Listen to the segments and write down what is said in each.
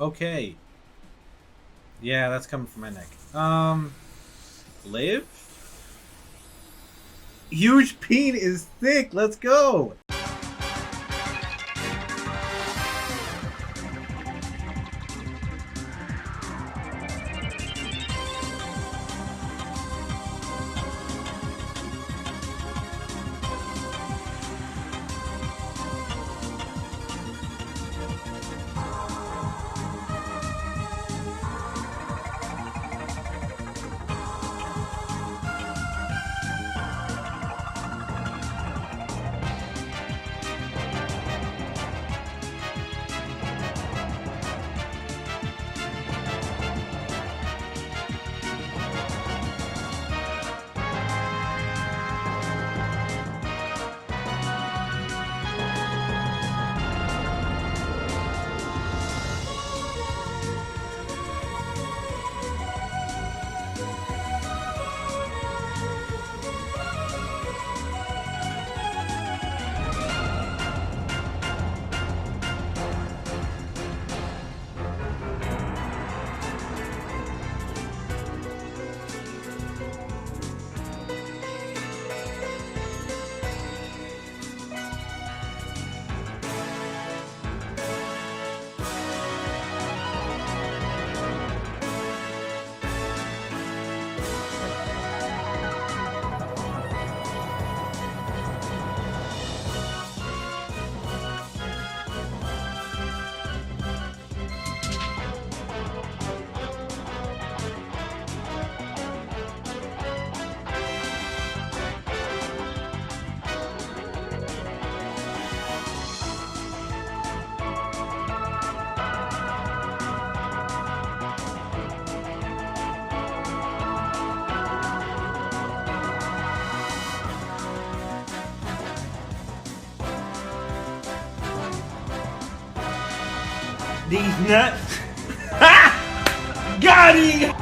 Okay. Yeah, that's coming from my neck. Live? Huge peen is thick. Let's go. These nuts. Got him!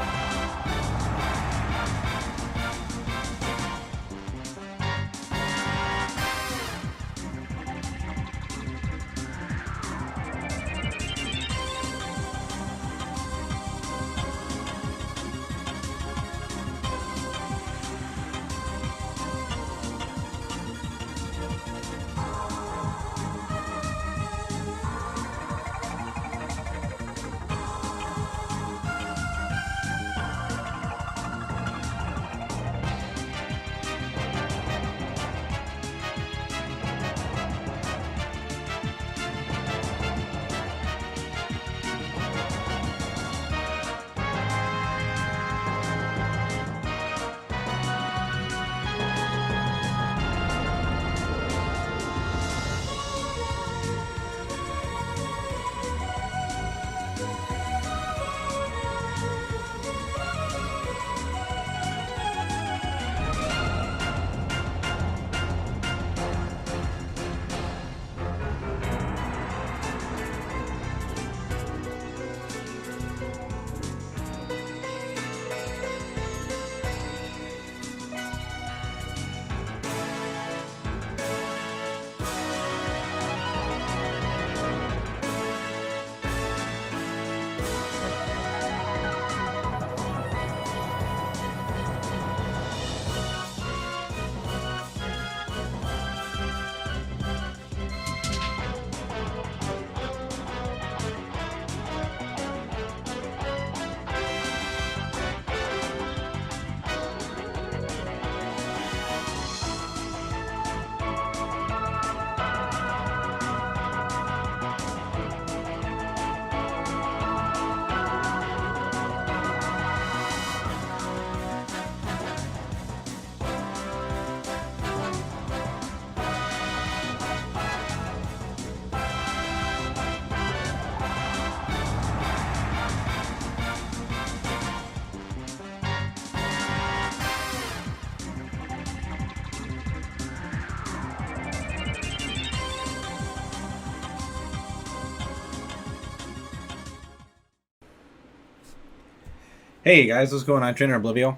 Hey guys, what's going on? TrainerOblivio.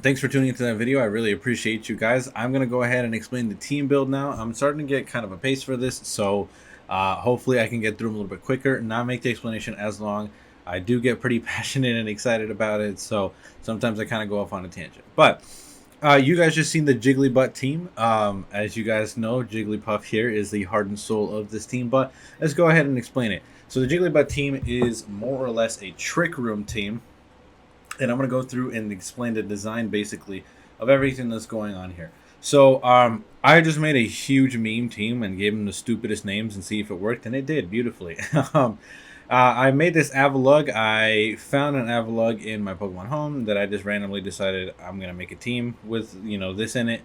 Thanks for tuning into that video. I really appreciate you guys. I'm going to go ahead and explain the team build now. I'm starting to get kind of a pace for this, so Hopefully I can get through them a little bit quicker and not make the explanation as long. I do get pretty passionate and excited about it, so sometimes I kind of go off on a tangent. But you guys just seen the Jigglypuff team. As you guys know, Jigglypuff here is the heart and soul of this team, but let's go ahead and explain it. So the Jigglypuff team is more or less a trick room team, and I'm going to go through and explain the design basically of everything that's going on here. So I just made a huge meme team and gave them the stupidest names and see if it worked, and it did beautifully. I made this Avalugg. I found an Avalugg in my Pokemon home that I just randomly decided I'm going to make a team with, this in it.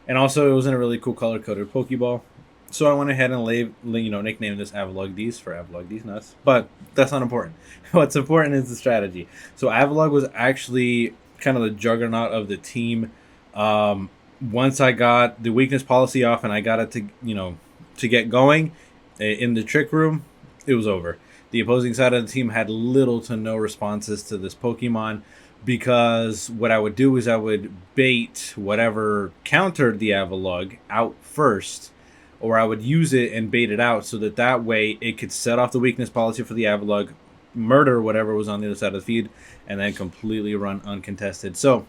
And also it was in a really cool color-coded Pokeball. So I went ahead and nicknamed this Avalugg Deez for Avalugg Deez Nuts. But that's not important. What's important is the strategy. So Avalugg was actually kind of the juggernaut of the team. Once I got the weakness policy off and I got it to get going in the trick room, it was over. The opposing side of the team had little to no responses to this Pokemon, because what I would do is I would bait whatever countered the Avalugg out first, or I would use it and bait it out so that way it could set off the weakness policy for the Avalugg, murder whatever was on the other side of the feed, and then completely run uncontested. So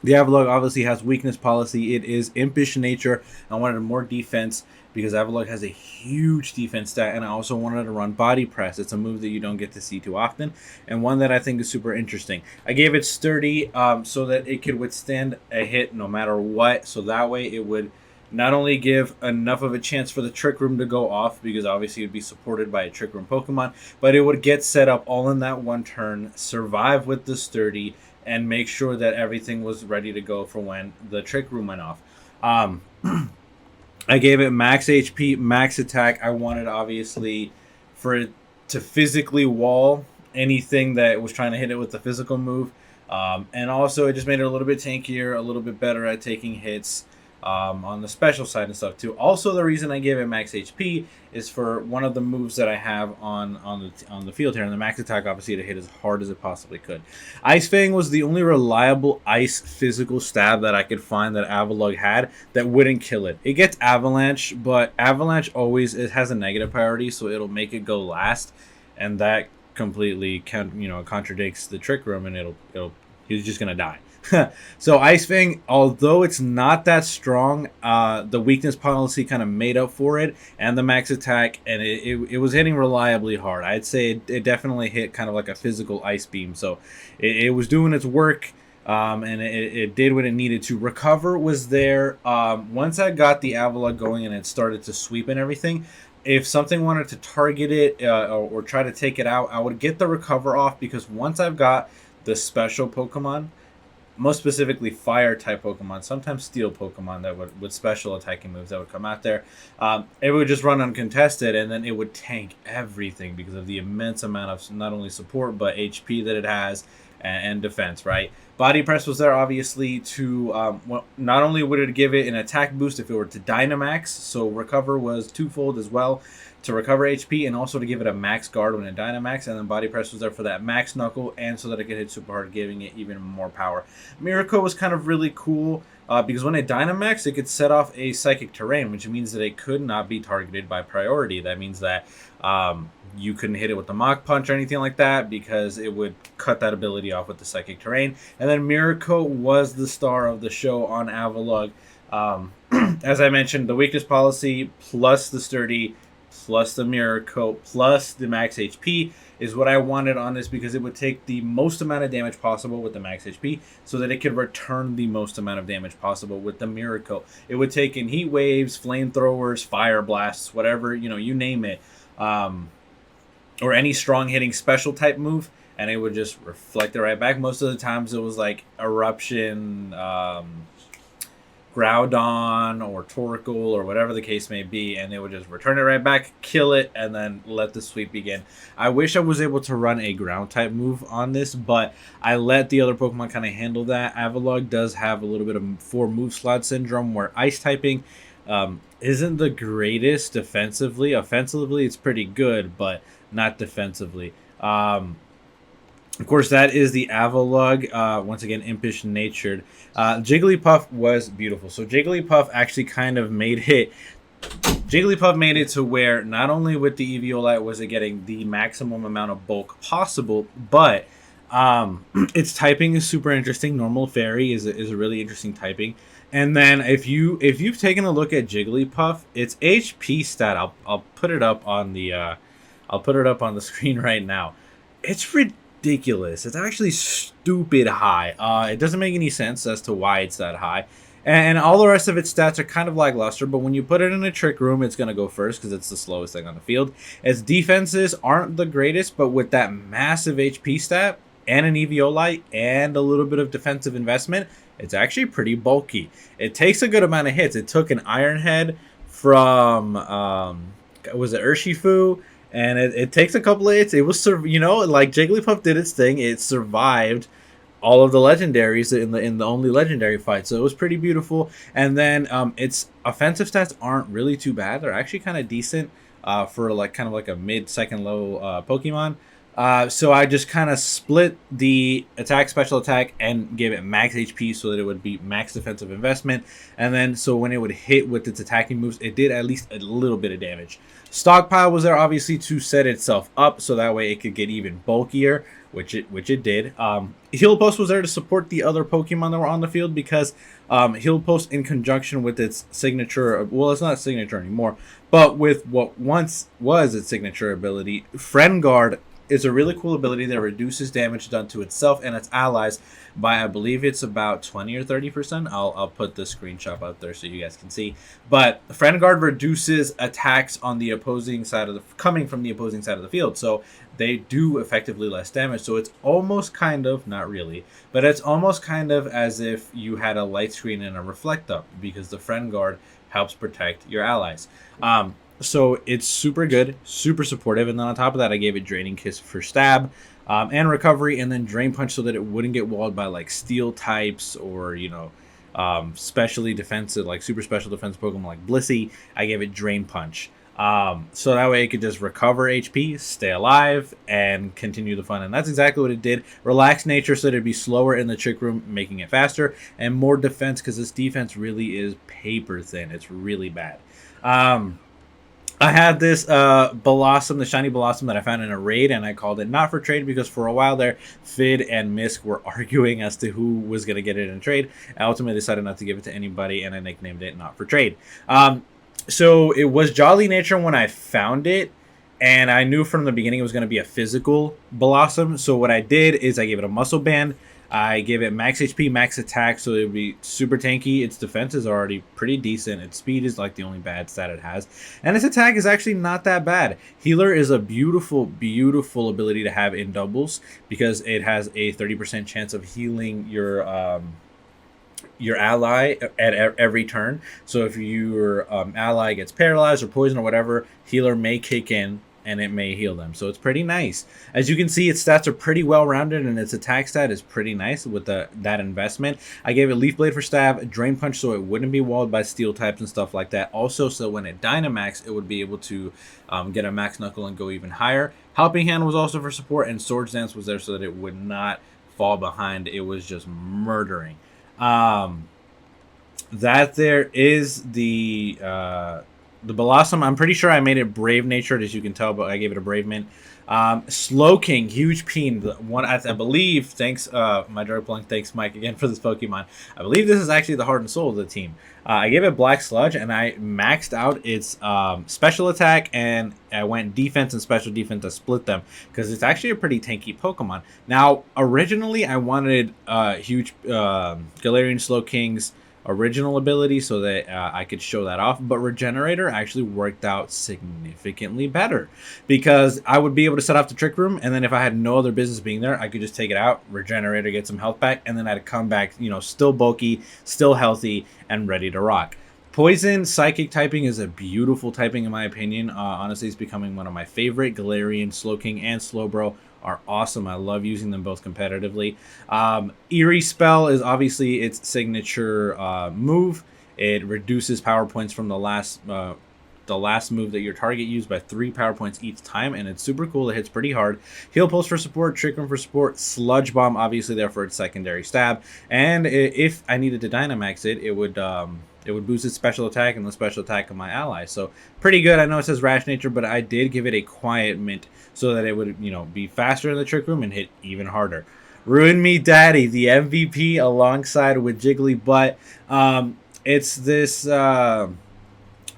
the Avalugg obviously has weakness policy. It is impish nature. I wanted more defense because Avalugg has a huge defense stat, and I also wanted to run body press. It's a move that you don't get to see too often, and one that I think is super interesting. I gave it sturdy so that it could withstand a hit no matter what, so that way it would not only give enough of a chance for the Trick Room to go off, because obviously it would be supported by a Trick Room Pokemon, but it would get set up all in that one turn, survive with the sturdy, and make sure that everything was ready to go for when the Trick Room went off. I gave it max HP, max attack. I wanted, obviously, for it to physically wall anything that was trying to hit it with the physical move. And also, it just made it a little bit tankier, a little bit better at taking hits on the special side and stuff, too. Also, the reason I gave it max HP is for one of the moves that I have on the field here. And the max attack, obviously, to hit as hard as it possibly could. Ice Fang was the only reliable ice physical stab that I could find that Avalugg had that wouldn't kill it. It gets Avalanche, but Avalanche always has a negative priority, so it'll make it go last. And that completely contradicts the Trick Room, and he's just going to die. So Ice Fang, although it's not that strong, the weakness policy kind of made up for it, and the max attack, and it was hitting reliably hard. I'd say it definitely hit kind of like a physical ice beam, so it was doing its work, and it did what it needed to. Recover was there. Once I got the Avalugg going and it started to sweep and everything, if something wanted to target it or try to take it out, I would get the Recover off, because once I've got the special Pokemon, most specifically fire type Pokemon, sometimes steel Pokemon that would with special attacking moves that would come out there, it would just run uncontested, and then it would tank everything because of the immense amount of not only support but HP that it has and defense, right? Body press was there, obviously, to not only would it give it an attack boost if it were to Dynamax, so Recover was twofold as well, to recover HP and also to give it a max guard when it Dynamax, and then Body Press was there for that max knuckle and so that it could hit super hard, giving it even more power. Miracle was kind of really cool because when it Dynamax, it could set off a Psychic Terrain, which means that it could not be targeted by priority. That means that you couldn't hit it with the Mach Punch or anything like that because it would cut that ability off with the Psychic Terrain. And then Miracle was the star of the show on Avalugg. As I mentioned, the weakness policy plus the sturdy plus the Miracle plus the max HP is what I wanted on this, because it would take the most amount of damage possible with the max HP so that it could return the most amount of damage possible with the Miracle. It would take in heat waves, flamethrowers, fire blasts, whatever, you name it, or any strong hitting special type move, and it would just reflect it right back. Most of the times it was like Eruption, Groudon or Torkoal or whatever the case may be, and they would just return it right back, kill it, and then let the sweep begin. I wish I was able to run a ground type move on this, but I let the other Pokemon kind of handle that. Avalugg does have a little bit of 4 move slot syndrome where ice typing isn't the greatest defensively. Offensively, it's pretty good, but not defensively. Of course, that is the Avalugg, once again, impish natured. Jigglypuff was beautiful. So Jigglypuff actually kind of made it Jigglypuff made it to where not only with the Eviolite was it getting the maximum amount of bulk possible, but its typing is super interesting. Normal Fairy is a really interesting typing. And then if you've taken a look at Jigglypuff, its HP stat, I'll put it up on the I'll put it up on the screen right now. It's ridiculous. It's actually stupid high. It doesn't make any sense as to why it's that high. And all the rest of its stats are kind of lackluster, but when you put it in a trick room, it's going to go first because it's the slowest thing on the field. Its defenses aren't the greatest, but with that massive HP stat and an Eviolite and a little bit of defensive investment, it's actually pretty bulky. It takes a good amount of hits. It took an Iron Head from, was it Urshifu? And it takes a couple of hits. It was, like Jigglypuff did its thing. It survived all of the legendaries in the only legendary fight, so it was pretty beautiful. And then its offensive stats aren't really too bad. They're actually kind of decent for kind of like a mid second low Pokemon. So I just kind of split the attack, special attack, and gave it max HP so that it would be max defensive investment. And then so when it would hit with its attacking moves, it did at least a little bit of damage. Stockpile was there obviously to set itself up so that way it could get even bulkier, which it did. Heal Post was there to support the other Pokemon that were on the field because Heal Post in conjunction with its signature, well, it's not signature anymore, but with what once was its signature ability, Friend Guard is a really cool ability that reduces damage done to itself and its allies by, I believe it's about 20 or 30%. I'll put the screenshot out there so you guys can see. But Friend Guard reduces attacks on the opposing side of coming from the opposing side of the field. So they do effectively less damage. So it's almost kind of, not really, but it's almost kind of as if you had a light screen and a reflect up because the Friend Guard helps protect your allies. So it's super good, super supportive. And then on top of that, I gave it Draining Kiss for stab and recovery, and then Drain Punch so that it wouldn't get walled by like steel types or, specially defensive, like super special defense Pokemon like Blissey. I gave it Drain Punch. So that way it could just recover HP, stay alive, and continue the fun. And that's exactly what it did. Relaxed nature so that it'd be slower in the trick room, making it faster, and more defense because this defense really is paper thin. It's really bad. I had this Blossom, the shiny Blossom that I found in a raid, and I called it not for trade because for a while there, Fid and Misk were arguing as to who was going to get it in trade. I ultimately decided not to give it to anybody, and I nicknamed it not for trade. So it was Jolly Nature when I found it, and I knew from the beginning it was going to be a physical Blossom. So what I did is I gave it a Muscle Band. I gave it max HP, max attack, so it would be super tanky. Its defense is already pretty decent. Its speed is like the only bad stat it has. And its attack is actually not that bad. Healer is a beautiful, beautiful ability to have in doubles because it has a 30% chance of healing your ally at every turn. So if your ally gets paralyzed or poisoned or whatever, Healer may kick in and it may heal them. So it's pretty nice. As you can see, its stats are pretty well rounded and its attack stat is pretty nice with that investment. I gave it Leaf Blade for stab, Drain Punch so it wouldn't be walled by steel types and stuff like that. Also, so when it Dynamax, it would be able to get a Max Knuckle and go even higher. Helping Hand was also for support, and Swords Dance was there so that it would not fall behind. It was just murdering. That there is the Blossom. I'm pretty sure I made it Brave Natured, as you can tell, but I gave it a Brave Mint. Slowking, huge peen. One, I believe, thanks, my Dark Blink, thanks, Mike, again, for this Pokemon. I believe this is actually the heart and soul of the team. I gave it Black Sludge, and I maxed out its special attack, and I went defense and special defense to split them, because it's actually a pretty tanky Pokemon. Now, originally, I wanted huge Galarian Slowking's original ability so that I could show that off, but Regenerator actually worked out significantly better because I would be able to set off the Trick Room, and then if I had no other business being there, I could just take it out, Regenerator, get some health back, and then I'd come back, still bulky, still healthy, and ready to rock. Poison Psychic typing is a beautiful typing in my opinion. Honestly, it's becoming one of my favorite. Galarian, Slowking, and Slowbro are awesome. I love using them both competitively. Eerie Spell is obviously its signature move. It reduces power points from the last move that your target used by 3 power points each time, and it's super cool. It hits pretty hard. Heal Pulse for support, Trick Room for support, Sludge Bomb obviously there for its secondary stab, and if I needed to Dynamax it, it would it would boost its special attack and the special attack of my ally. So pretty good. I know it says Rash Nature, but I did give it a Quiet Mint so that it would, be faster in the Trick Room and hit even harder. Ruin Me Daddy, the MVP alongside with Jigglypuff. It's this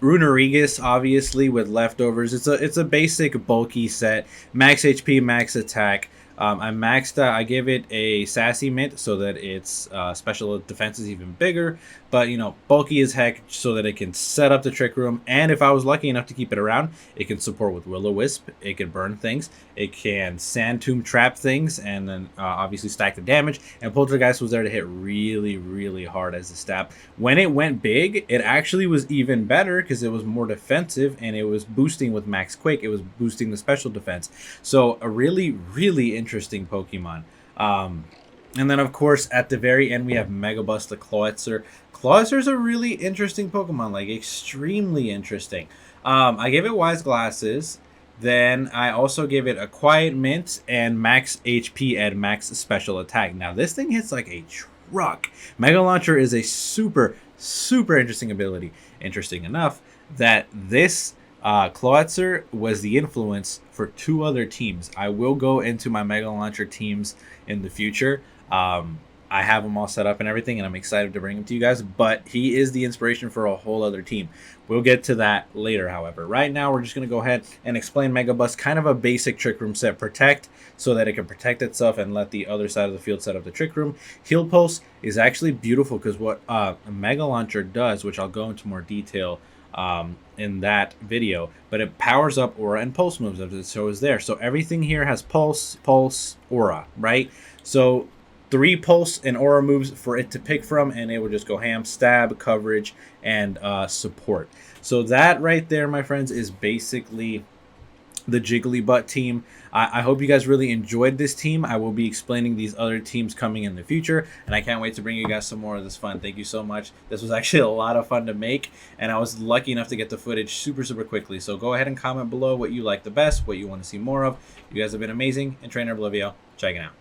Runerigus, obviously, with leftovers. It's a basic bulky set. Max HP, max attack. I gave it a Sassy Mint so that its special defense is even bigger. But, bulky as heck so that it can set up the Trick Room. And if I was lucky enough to keep it around, it can support with Will-O-Wisp. It can burn things. It can Sand Tomb trap things. And then obviously stack the damage. And Poltergeist was there to hit really, really hard as a stab. When it went big, it actually was even better because it was more defensive. And it was boosting with Max Quake. It was boosting the special defense. So a really, really interesting Pokemon. And then, of course, at the very end, we have Megabus the Clawitzer. Clawitzer a really interesting Pokemon, like extremely interesting. I gave it Wise Glasses. Then I also gave it a Quiet Mint and max HP and max special attack. Now, this thing hits like a truck. Mega Launcher is a super, super interesting ability. Interesting enough that this Clawitzer was the influence for 2 other teams. I will go into my Mega Launcher teams in the future. I have them all set up and everything, and I'm excited to bring them to you guys, but he is the inspiration for a whole other team. We'll get to that later, however. Right now, we're just going to go ahead and explain Megabus, kind of a basic Trick Room set. Protect, so that it can protect itself and let the other side of the field set up the Trick Room. Heal Pulse is actually beautiful because what a Mega Launcher does, which I'll go into more detail in that video, but it powers up Aura and Pulse moves as it shows there. So everything here has Pulse, Pulse, Aura, right? So 3 Pulse and Aura moves for it to pick from, and it will just go ham, stab, coverage, and support. So that right there, my friends, is basically the Jigglypuff team. I hope you guys really enjoyed this team. I will be explaining these other teams coming in the future, and I can't wait to bring you guys some more of this fun. Thank you so much. This was actually a lot of fun to make, and I was lucky enough to get the footage super, super quickly. So go ahead and comment below what you like the best, what you want to see more of. You guys have been amazing, and TrainerOblivio, checking out.